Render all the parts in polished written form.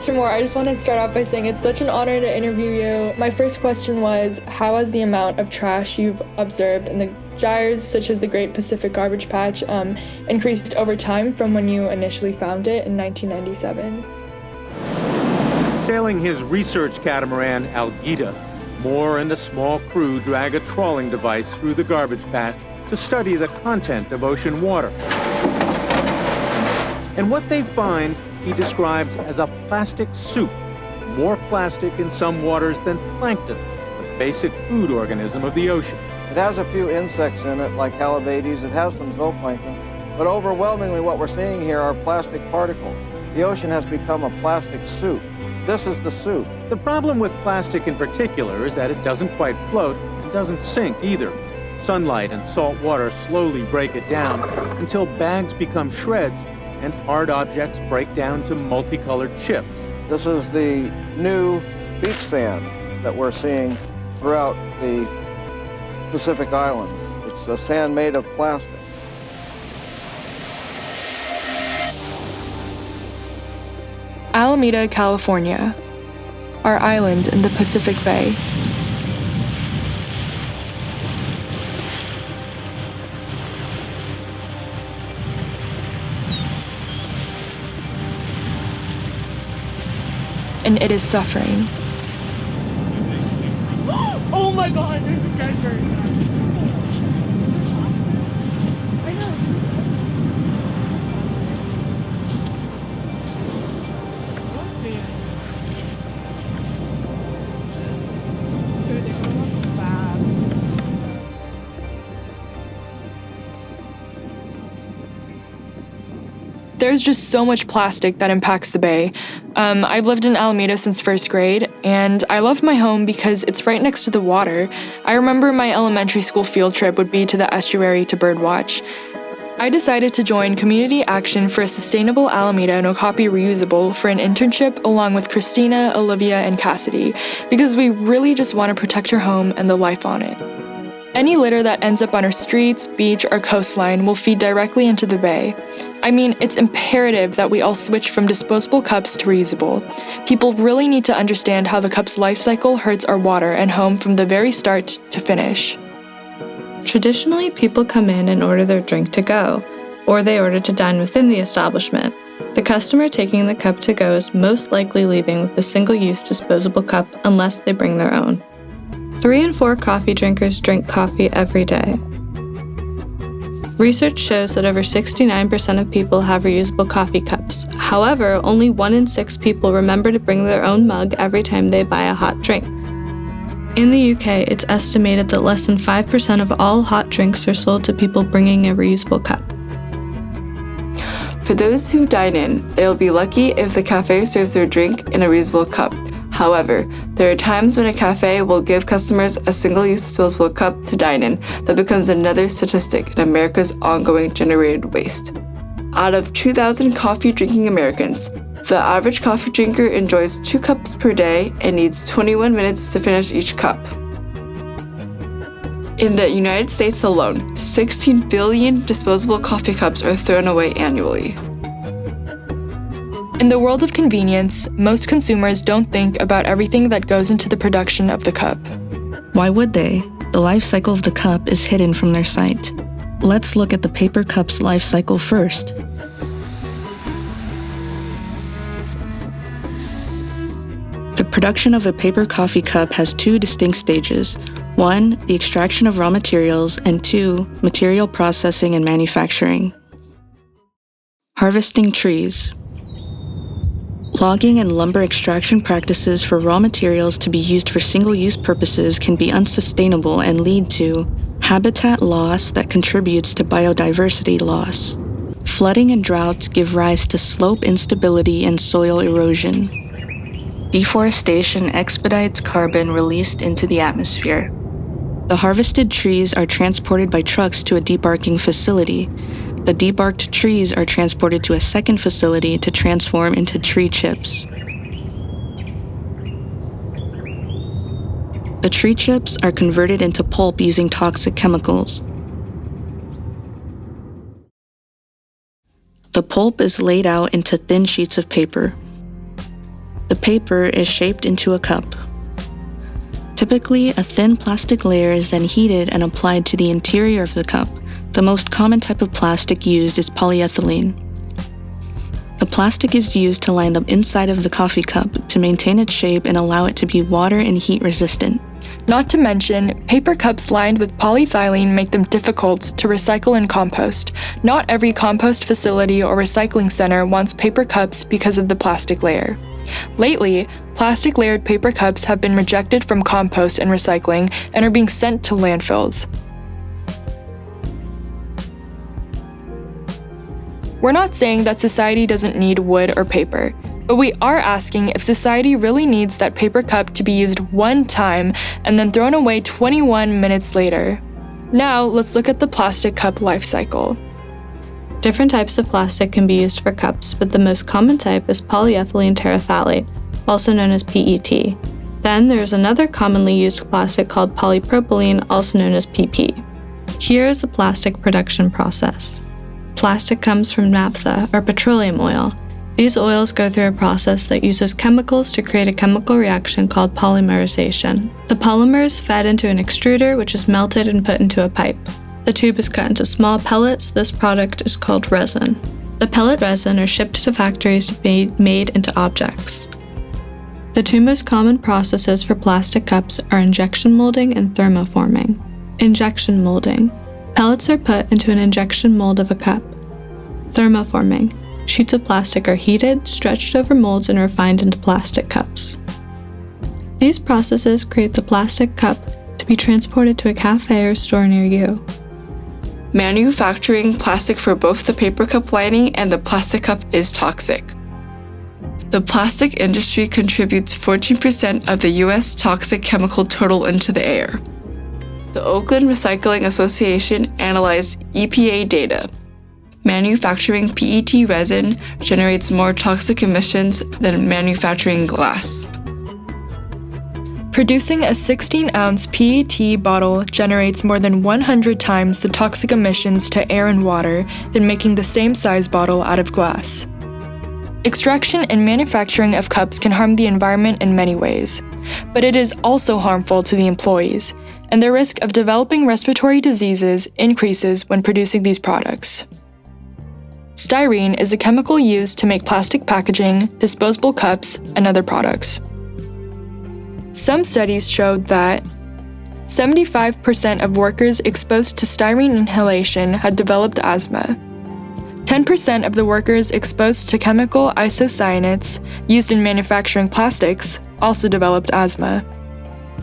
Mr. Moore, I just want to start off by saying it's such an honor to interview you. My first question was, how has the amount of trash you've observed in the gyres, such as the Great Pacific Garbage Patch, increased over time from when you initially found it in 1997? Sailing his research catamaran, Algeta, Moore and a small crew drag a trawling device through the garbage patch to study the content of ocean water. And what they find, he describes as a plastic soup, more plastic in some waters than plankton, the basic food organism of the ocean. It has a few insects in it, like halibates. It has some zooplankton, but overwhelmingly what we're seeing here are plastic particles. The ocean has become a plastic soup. This is the soup. The problem with plastic in particular is that it doesn't quite float and doesn't sink either. Sunlight and salt water slowly break it down until bags become shreds and hard objects break down to multicolored chips. This is the new beach sand that we're seeing throughout the Pacific Islands. It's a sand made of plastic. Alameda, California, our island in the Pacific Bay. And it is suffering. Oh my God, there's a dead bird. I know. Let's see. Dude, they look sad. There's just so much plastic that impacts the bay. I've lived in Alameda since first grade, and I love my home because it's right next to the water. I remember my elementary school field trip would be to the estuary to birdwatch. I decided to join Community Action for a Sustainable Alameda and Okapi Reusable for an internship along with Christina, Olivia, and Cassidy, because we really just want to protect our home and the life on it. Any litter that ends up on our streets, beach, or coastline will feed directly into the bay. I mean, it's imperative that we all switch from disposable cups to reusable. People really need to understand how the cup's life cycle hurts our water and home from the very start to finish. Traditionally, people come in and order their drink to go, or they order to dine within the establishment. The customer taking the cup to go is most likely leaving with a single-use disposable cup unless they bring their own. 3 in 4 coffee drinkers drink coffee every day. Research shows that over 69% of people have reusable coffee cups. However, only 1 in 6 people remember to bring their own mug every time they buy a hot drink. In the UK, it's estimated that less than 5% of all hot drinks are sold to people bringing a reusable cup. For those who dine in, they will be lucky if the cafe serves their drink in a reusable cup. However, there are times when a cafe will give customers a single-use disposable cup to dine in that becomes another statistic in America's ongoing generated waste. Out of 2,000 coffee-drinking Americans, the average coffee drinker enjoys 2 cups per day and needs 21 minutes to finish each cup. In the United States alone, 16 billion disposable coffee cups are thrown away annually. In the world of convenience, most consumers don't think about everything that goes into the production of the cup. Why would they? The life cycle of the cup is hidden from their sight. Let's look at the paper cup's life cycle first. The production of a paper coffee cup has 2 distinct stages. 1, the extraction of raw materials, and 2, material processing and manufacturing. Harvesting trees. Logging and lumber extraction practices for raw materials to be used for single-use purposes can be unsustainable and lead to habitat loss that contributes to biodiversity loss. Flooding and droughts give rise to slope instability and soil erosion. Deforestation expedites carbon released into the atmosphere. The harvested trees are transported by trucks to a debarking facility. The debarked trees are transported to a second facility to transform into tree chips. The tree chips are converted into pulp using toxic chemicals. The pulp is laid out into thin sheets of paper. paper is shaped into a cup. Typically, a thin plastic layer is then heated and applied to the interior of the cup. The most common type of plastic used is polyethylene. The plastic is used to line the inside of the coffee cup to maintain its shape and allow it to be water and heat resistant. Not to mention, paper cups lined with polyethylene make them difficult to recycle and compost. Not every compost facility or recycling center wants paper cups because of the plastic layer. Lately, plastic-layered paper cups have been rejected from compost and recycling and are being sent to landfills. We're not saying that society doesn't need wood or paper, but we are asking if society really needs that paper cup to be used one time and then thrown away 21 minutes later. Now, let's look at the plastic cup life cycle. Different types of plastic can be used for cups, but the most common type is polyethylene terephthalate, also known as PET. Then there's another commonly used plastic called polypropylene, also known as PP. Here is the plastic production process. Plastic comes from naphtha, or petroleum oil. These oils go through a process that uses chemicals to create a chemical reaction called polymerization. The polymer is fed into an extruder, which is melted and put into a pipe. The tube is cut into small pellets. This product is called resin. The pellet resin are shipped to factories to be made into objects. The two most common processes for plastic cups are injection molding and thermoforming. Injection molding. Pellets are put into an injection mold of a cup. Thermoforming. Sheets of plastic are heated, stretched over molds, and refined into plastic cups. These processes create the plastic cup to be transported to a cafe or store near you. Manufacturing plastic for both the paper cup lining and the plastic cup is toxic. The plastic industry contributes 14% of the U.S. toxic chemical total into the air. The Oakland Recycling Association analyzed EPA data. Manufacturing PET resin generates more toxic emissions than manufacturing glass. Producing a 16-ounce PET bottle generates more than 100 times the toxic emissions to air and water than making the same size bottle out of glass. Extraction and manufacturing of cups can harm the environment in many ways, but it is also harmful to the employees, and the risk of developing respiratory diseases increases when producing these products. Styrene is a chemical used to make plastic packaging, disposable cups, and other products. Some studies showed that 75% of workers exposed to styrene inhalation had developed asthma. 10% of the workers exposed to chemical isocyanates used in manufacturing plastics also developed asthma.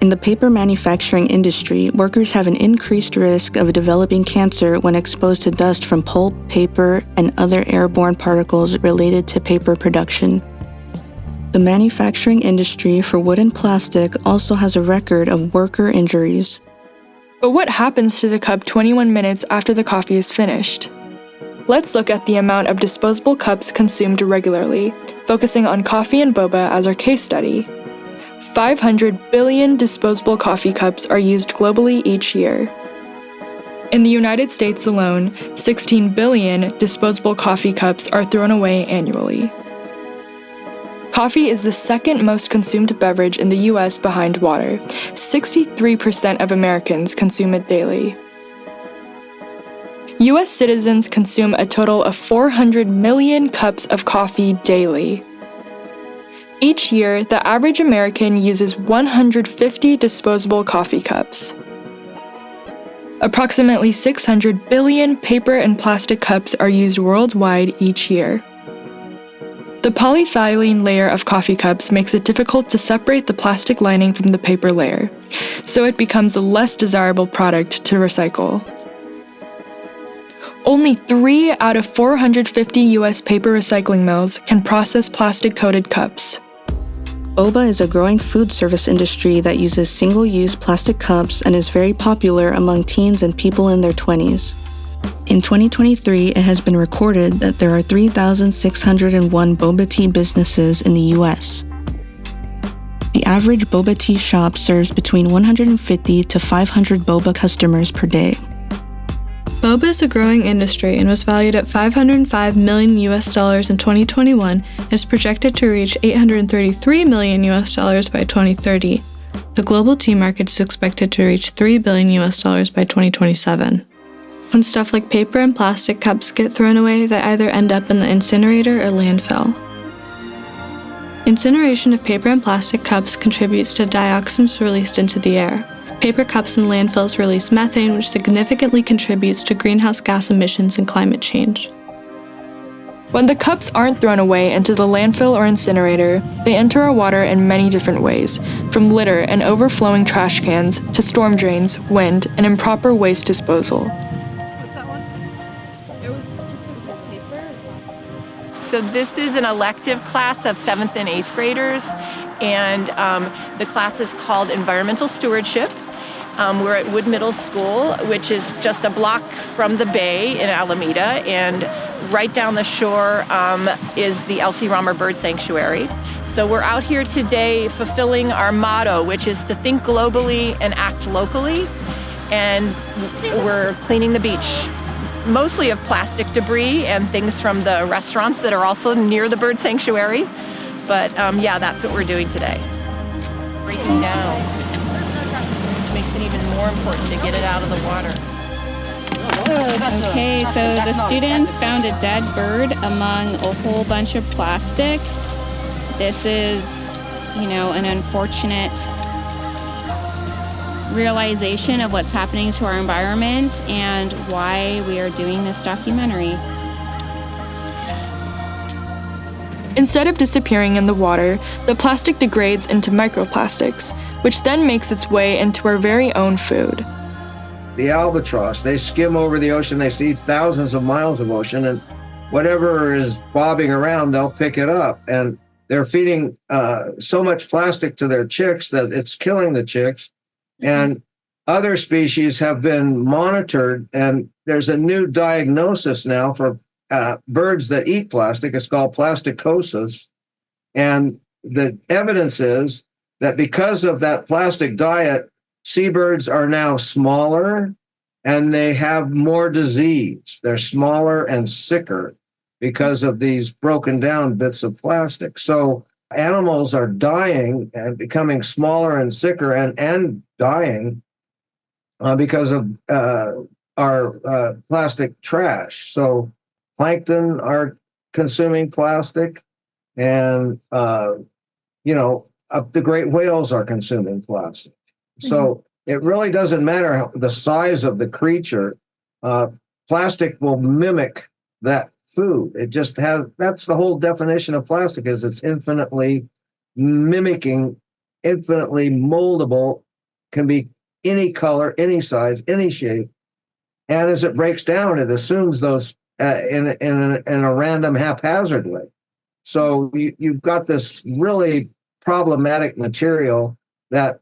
In the paper manufacturing industry, workers have an increased risk of developing cancer when exposed to dust from pulp, paper, and other airborne particles related to paper production. The manufacturing industry for wood and plastic also has a record of worker injuries. But what happens to the cup 21 minutes after the coffee is finished? Let's look at the amount of disposable cups consumed regularly, focusing on coffee and boba as our case study. 500 billion disposable coffee cups are used globally each year. In the United States alone, 16 billion disposable coffee cups are thrown away annually. Coffee is the second most consumed beverage in the US behind water. 63% of Americans consume it daily. US citizens consume a total of 400 million cups of coffee daily. Each year, the average American uses 150 disposable coffee cups. Approximately 600 billion paper and plastic cups are used worldwide each year. The polyethylene layer of coffee cups makes it difficult to separate the plastic lining from the paper layer, so it becomes a less desirable product to recycle. Only 3 out of 450 US paper recycling mills can process plastic-coated cups. Boba is a growing food service industry that uses single-use plastic cups and is very popular among teens and people in their 20s. In 2023, it has been recorded that there are 3,601 boba tea businesses in the US. The average boba tea shop serves between 150 to 500 boba customers per day. Boba is a growing industry and was valued at $505 million in 2021 and is projected to reach $833 million by 2030. The global tea market is expected to reach $3 billion by 2027. When stuff like paper and plastic cups get thrown away, they either end up in the incinerator or landfill. Incineration of paper and plastic cups contributes to dioxins released into the air. Paper cups in landfills release methane, which significantly contributes to greenhouse gas emissions and climate change. When the cups aren't thrown away into the landfill or incinerator, they enter our water in many different ways, from litter and overflowing trash cans to storm drains, wind, and improper waste disposal. What's that one? It was paper or plastic? So this is an elective class of 7th and 8th graders, and the class is called Environmental Stewardship. We're at Wood Middle School, which is just a block from the bay in Alameda, and right down the shore is the Elsie Romer Bird Sanctuary. So we're out here today fulfilling our motto, which is to think globally and act locally, and we're cleaning the beach, mostly of plastic debris and things from the restaurants that are also near the bird sanctuary. But yeah, that's what we're doing today. Breaking down. Makes it even more important to get it out of the water. Okay, so the students found a dead bird among a whole bunch of plastic. This is, an unfortunate realization of what's happening to our environment and why we are doing this documentary. Instead of disappearing in the water, the plastic degrades into microplastics, which then makes its way into our very own food. The albatross, they skim over the ocean, they see thousands of miles of ocean, and whatever is bobbing around, they'll pick it up. And they're feeding so much plastic to their chicks that it's killing the chicks. And other species have been monitored, and there's a new diagnosis now for birds that eat plastic. It's called plasticosis. And the evidence is that because of that plastic diet, seabirds are now smaller and they have more disease. They're smaller and sicker because of these broken down bits of plastic. So animals are dying and becoming smaller and sicker and dying because of our plastic trash. So plankton are consuming plastic, and the great whales are consuming plastic. So it really doesn't matter the size of the creature. Plastic will mimic that food. It just has, that's the whole definition of plastic, is it's infinitely mimicking, infinitely moldable, can be any color, any size, any shape. And as it breaks down, it assumes those in a random, haphazard way. So you've got this really problematic material that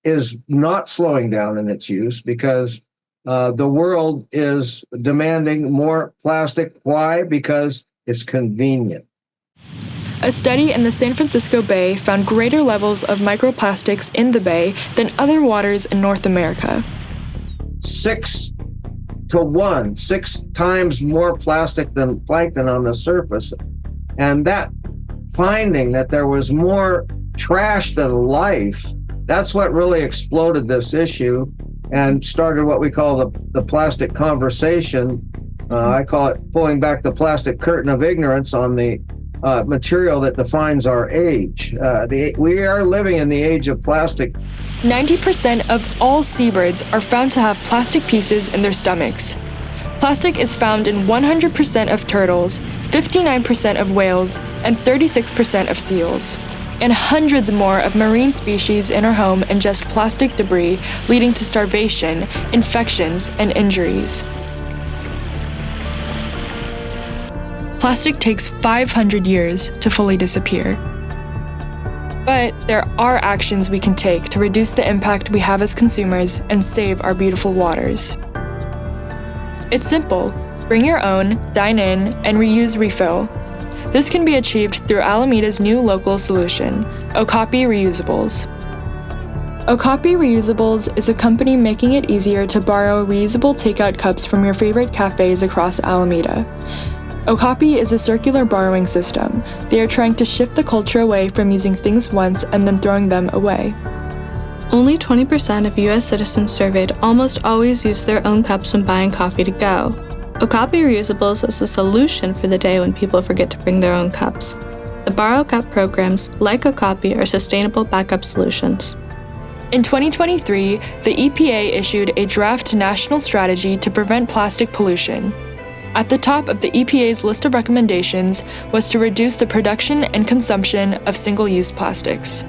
is not slowing down in its use because the world is demanding more plastic. Why? Because it's convenient. A study in the San Francisco Bay found greater levels of microplastics in the bay than other waters in North America. 6 times more plastic than plankton on the surface. And that finding that there was more trash than life, that's what really exploded this issue and started what we call the plastic conversation. I call it pulling back the plastic curtain of ignorance on the material that defines our age. We are living in the age of plastic. 90% of all seabirds are found to have plastic pieces in their stomachs. Plastic is found in 100% of turtles, 59% of whales, and 36% of seals. And hundreds more of marine species in our home ingest plastic debris, leading to starvation, infections, and injuries. Plastic takes 500 years to fully disappear. But there are actions we can take to reduce the impact we have as consumers and save our beautiful waters. It's simple. Bring your own, dine in, and reuse refill. This can be achieved through Alameda's new local solution, Okapi Reusables. Okapi Reusables is a company making it easier to borrow reusable takeout cups from your favorite cafes across Alameda. Okapi is a circular borrowing system. They are trying to shift the culture away from using things once and then throwing them away. Only 20% of US citizens surveyed almost always use their own cups when buying coffee to go. Okapi Reusables is a solution for the day when people forget to bring their own cups. The Borrow Cup programs, like Okapi, are sustainable backup solutions. In 2023, the EPA issued a draft national strategy to prevent plastic pollution. At the top of the EPA's list of recommendations was to reduce the production and consumption of single-use plastics.